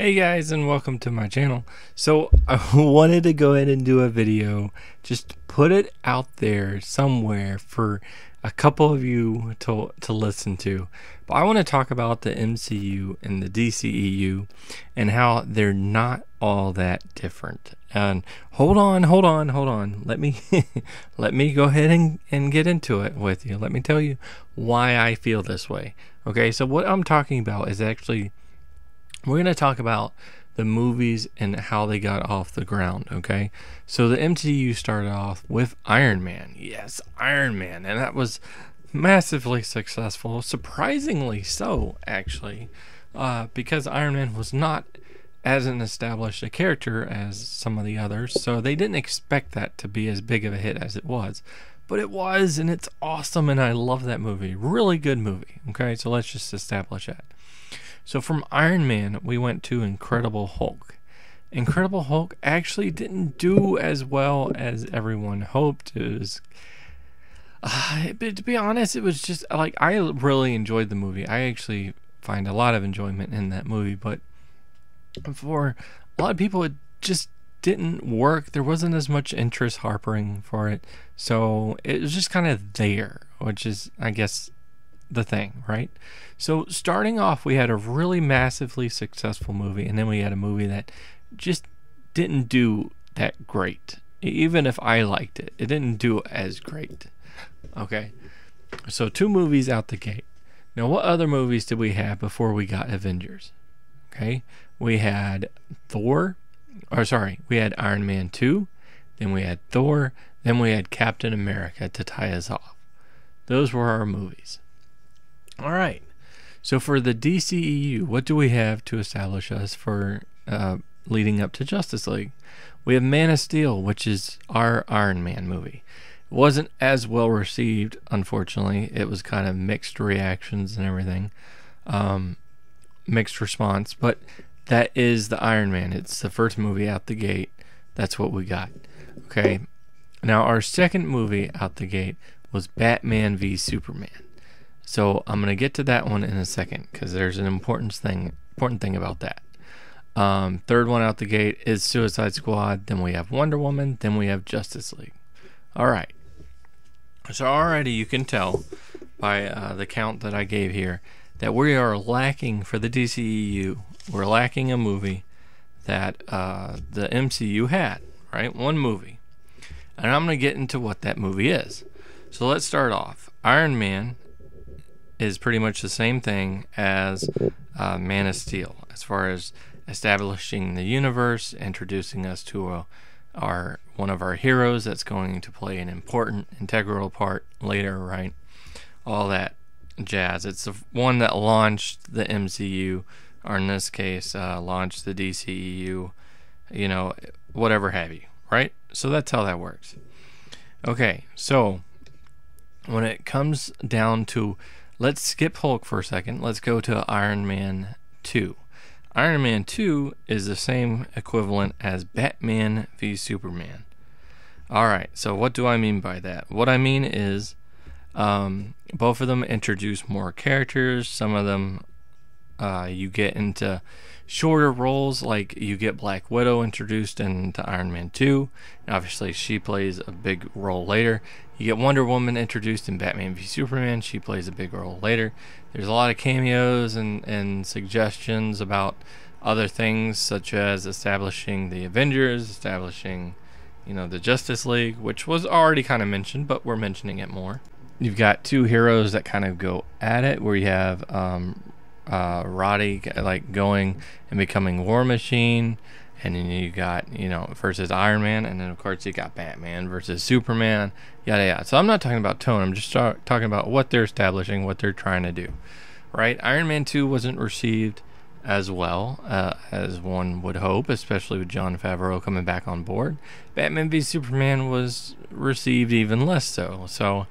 Hey guys, and welcome to my channel. So I wanted to go ahead and do a video, just put it out there somewhere for a couple of you to listen to. But I want to talk about the MCU and the DCEU and how they're not all that different. And hold on. Let me let me go ahead and get into it with you. Let me tell you why I feel this way. Okay, so what I'm talking about is actually, we're going to talk about the movies and how they got off the ground, okay? So the MCU started off with Iron Man. Yes, Iron Man. And that was massively successful. Surprisingly so, actually. Because Iron Man was not as an established a character as some of the others. So they didn't expect that to be as big of a hit as it was. But it was, and it's awesome, and I love that movie. Really good movie, okay? So let's just establish that. So from Iron Man, we went to Incredible Hulk. Incredible Hulk actually didn't do as well as everyone hoped. It was, but to be honest, it was just like, I really enjoyed the movie. I actually find a lot of enjoyment in that movie, but for a lot of people, it just didn't work. There wasn't as much interest harping for it, so it was just kind of there, which is, I guess, the thing, right? So starting off, we had a really massively successful movie, and then we had a movie that just didn't do that great. Even if I liked it, it didn't do as great. Okay, so 2 movies out the gate. Now, what other movies did we have before we got Avengers? Okay, we had we had Iron Man 2, then we had Thor, then we had Captain America to tie us off. Those were our movies. All right. So for the DCEU, what do we have to establish us for leading up to Justice League? We have Man of Steel, which is our Iron Man movie. It wasn't as well received, unfortunately. It was kind of mixed reactions and everything. Mixed response. But that is the Iron Man. It's the first movie out the gate. That's what we got. Okay. Now, our second movie out the gate was Batman v Superman. So I'm going to get to that one in a second because there's an important thing about that. Third one out the gate is Suicide Squad. Then we have Wonder Woman. Then we have Justice League. All right. So already you can tell by the count that I gave here that we are lacking for the DCEU. We're lacking a movie that the MCU had, right? One movie. And I'm going to get into what that movie is. So let's start off. Iron Man is pretty much the same thing as Man of Steel as far as establishing the universe, introducing us to one of our heroes that's going to play an important, integral part later, right? All that jazz. It's the one that launched the MCU, or in this case, launched the DCEU, whatever have you, right? So that's how that works. Okay, so when it comes down to, let's skip Hulk for a second. Let's go to Iron Man 2. Iron Man 2 is the same equivalent as Batman v Superman. Alright, so what do I mean by that? What I mean is both of them introduce more characters. Some of them you get into shorter roles, like you get Black Widow introduced into Iron Man 2. And obviously, she plays a big role later. You get Wonder Woman introduced in Batman v Superman. She plays a big role later. There's a lot of cameos and suggestions about other things, such as establishing the Avengers, establishing, the Justice League, which was already kind of mentioned, but we're mentioning it more. You've got 2 heroes that kind of go at it, where you have Roddy going and becoming War Machine, and then you got versus Iron Man, and then of course you got Batman versus Superman, yada yada. So I'm not talking about tone, I'm just talking about what they're establishing, what they're trying to do, right? Iron Man 2 wasn't received as well as one would hope, especially with Jon Favreau coming back on board. Batman v Superman was received even less so. So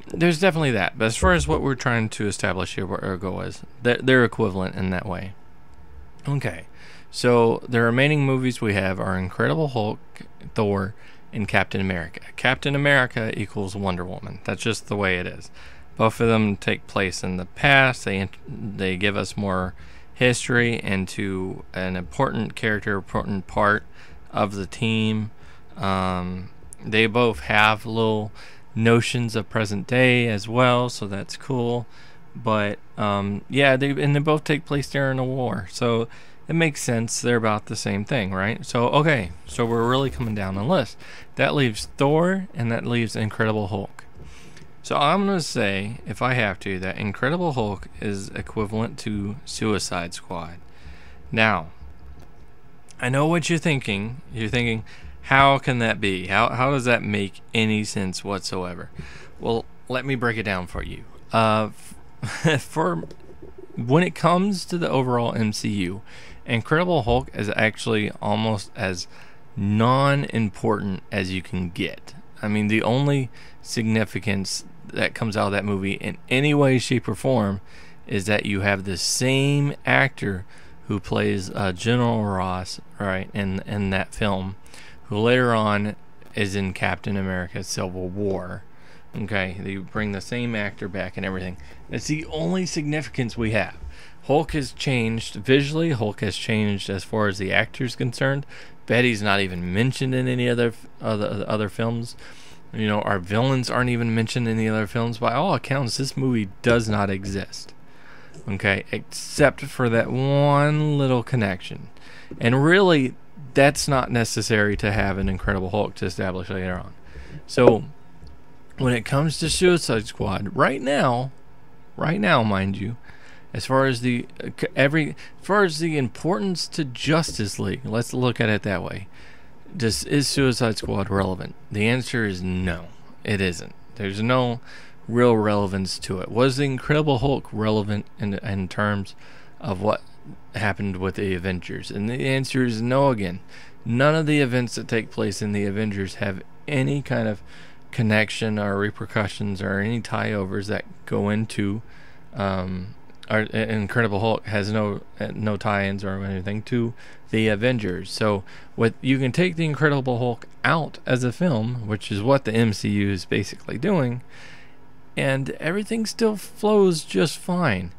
there's definitely that. But as far as what we're trying to establish here, what our goal is, they're equivalent in that way. Okay, so the remaining movies we have are Incredible Hulk, Thor, and Captain America. Captain America equals Wonder Woman. That's just the way it is. Both of them take place in the past. They give us more history and to an important character, important part of the team. They both have little notions of present day as well, so that's cool. But yeah, they both take place during a war, so it makes sense. They're about the same thing, right? So okay, so we're really coming down the list. That leaves Thor, and that leaves Incredible Hulk. So I'm gonna say, if I have to, that Incredible Hulk is equivalent to Suicide Squad. Now, I know what you're thinking. You're thinking, how can that be? How does that make any sense whatsoever? Well, let me break it down for you. For when it comes to the overall MCU, Incredible Hulk is actually almost as non-important as you can get. I mean, the only significance that comes out of that movie in any way, shape, or form is that you have the same actor who plays General Ross, right, in that film, who later on is in Captain America Civil War. Okay, they bring the same actor back and everything. That's the only significance we have. Hulk has changed visually. Hulk has changed as far as the actor's concerned. Betty's not even mentioned in any other films. You know, our villains aren't even mentioned in the other films. By all accounts, this movie does not exist. Okay, except for that one little connection. And really, that's not necessary to have an Incredible Hulk to establish later on. So, when it comes to Suicide Squad, right now, mind you, as far as the importance to Justice League, let's look at it that way. Is Suicide Squad relevant? The answer is no, it isn't. There's no real relevance to it. Was the Incredible Hulk relevant in terms of what happened with the Avengers? And the answer is no again. None of the events that take place in the Avengers have any kind of connection or repercussions or any tie-overs that go into Incredible Hulk has no tie-ins or anything to the Avengers. So you can take the Incredible Hulk out as a film, which is what the MCU is basically doing, and everything still flows just fine.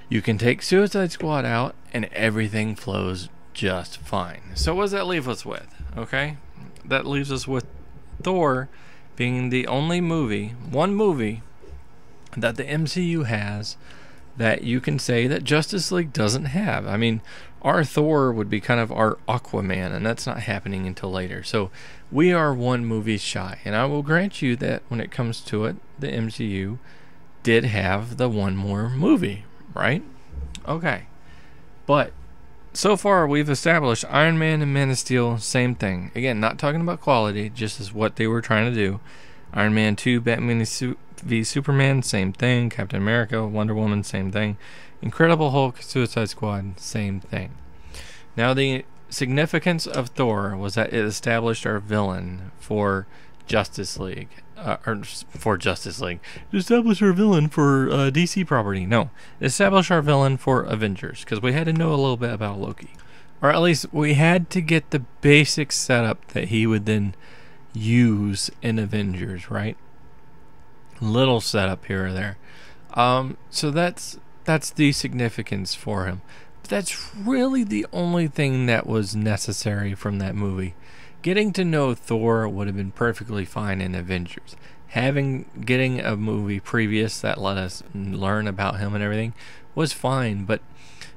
You can take Suicide Squad out and everything flows just fine. So what does that leave us with? Okay, that leaves us with Thor being the only one movie that the MCU has that you can say that Justice League doesn't have. I mean, our Thor would be kind of our Aquaman, and that's not happening until later. So we are one movie shy, and I will grant you that when it comes to it, the MCU did have the one more movie, right? Okay. But so far we've established Iron Man and Man of Steel, same thing. Again, not talking about quality, just as what they were trying to do. Iron Man 2, Batman v Superman, same thing. Captain America, Wonder Woman, same thing. Incredible Hulk, Suicide Squad, same thing. Now, the significance of Thor was that it established our villain for Justice League. It established our villain for DC property. No, it established our villain for Avengers, because we had to know a little bit about Loki. Or at least we had to get the basic setup that he would then use in Avengers, right? Little setup here or there. So that's the significance for him. But that's really the only thing that was necessary from that movie. Getting to know Thor would have been perfectly fine in Avengers. Getting a movie previous that let us learn about him and everything was fine. But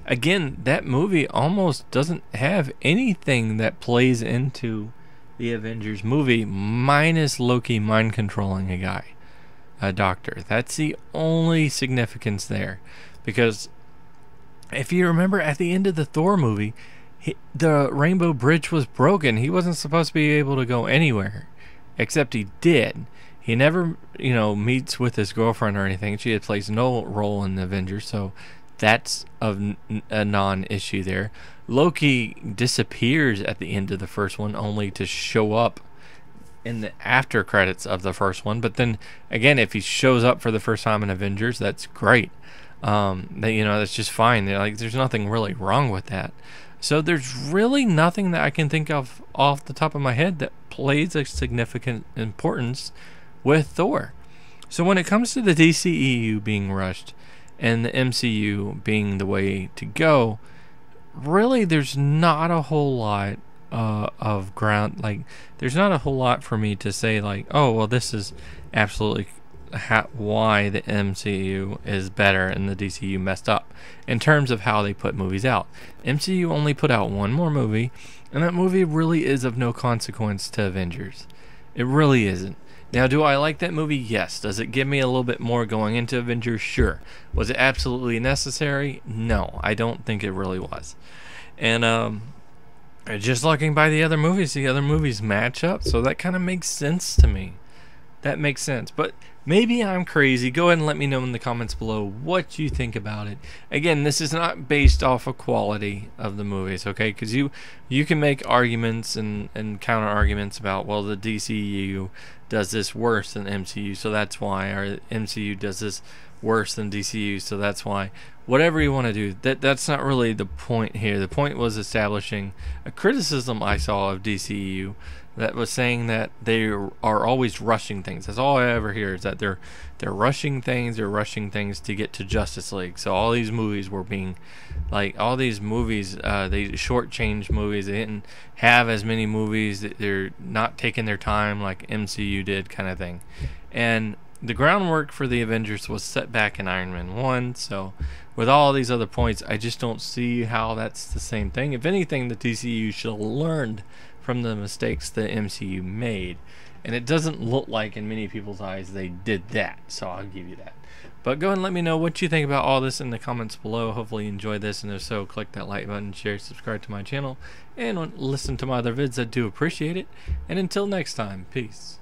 again, that movie almost doesn't have anything that plays into the Avengers movie, minus Loki mind controlling a doctor. That's the only significance there. Because if you remember, at the end of the Thor movie, the Rainbow Bridge was broken. He wasn't supposed to be able to go anywhere, except he did. He never, meets with his girlfriend or anything. She had plays no role in the Avengers, so that's a non-issue there. Loki disappears at the end of the first one, only to show up in the after credits of the first one. But then again, if he shows up for the first time in Avengers, that's great. That's just fine. There's nothing really wrong with that. So there's really nothing that I can think of off the top of my head that plays a significant importance with Thor. So when it comes to the DCEU being rushed, and the MCU being the way to go, really there's not a whole lot of ground. Like, there's not a whole lot for me to say, like, oh, well, this is absolutely why the MCU is better and the DCU messed up in terms of how they put movies out. MCU only put out one more movie, and that movie really is of no consequence to Avengers. It really isn't. Now, do I like that movie? Yes. Does it give me a little bit more going into Avengers? Sure. Was it absolutely necessary? No, I don't think it really was. And just looking by the other movies match up, so that kind of makes sense to me. That makes sense. But maybe I'm crazy. Go ahead and let me know in the comments below what you think about it. Again, this is not based off of quality of the movies, okay? Because you can make arguments and counter arguments about, well, the DCU does this worse than MCU, so that's why, or MCU does this worse than DCU, so that's why. Whatever you want to do, that's not really the point here. The point was establishing a criticism I saw of DCU that was saying that they are always rushing things. That's all I ever hear, is that they're rushing things. They're rushing things to get to Justice League. So all these movies were being, like, all these movies, they shortchanged movies. They didn't have as many movies. They're not taking their time like MCU did, kind of thing. And the groundwork for the Avengers was set back in Iron Man 1. So with all these other points, I just don't see how that's the same thing. If anything, the DCU should have learned from the mistakes the MCU made, and it doesn't look like in many people's eyes they did that, so I'll give you that. But go ahead and let me know what you think about all this in the comments below. Hopefully you enjoyed this, and if so, click that like button, share, subscribe to my channel, and listen to my other vids. I do appreciate it. And until next time, peace.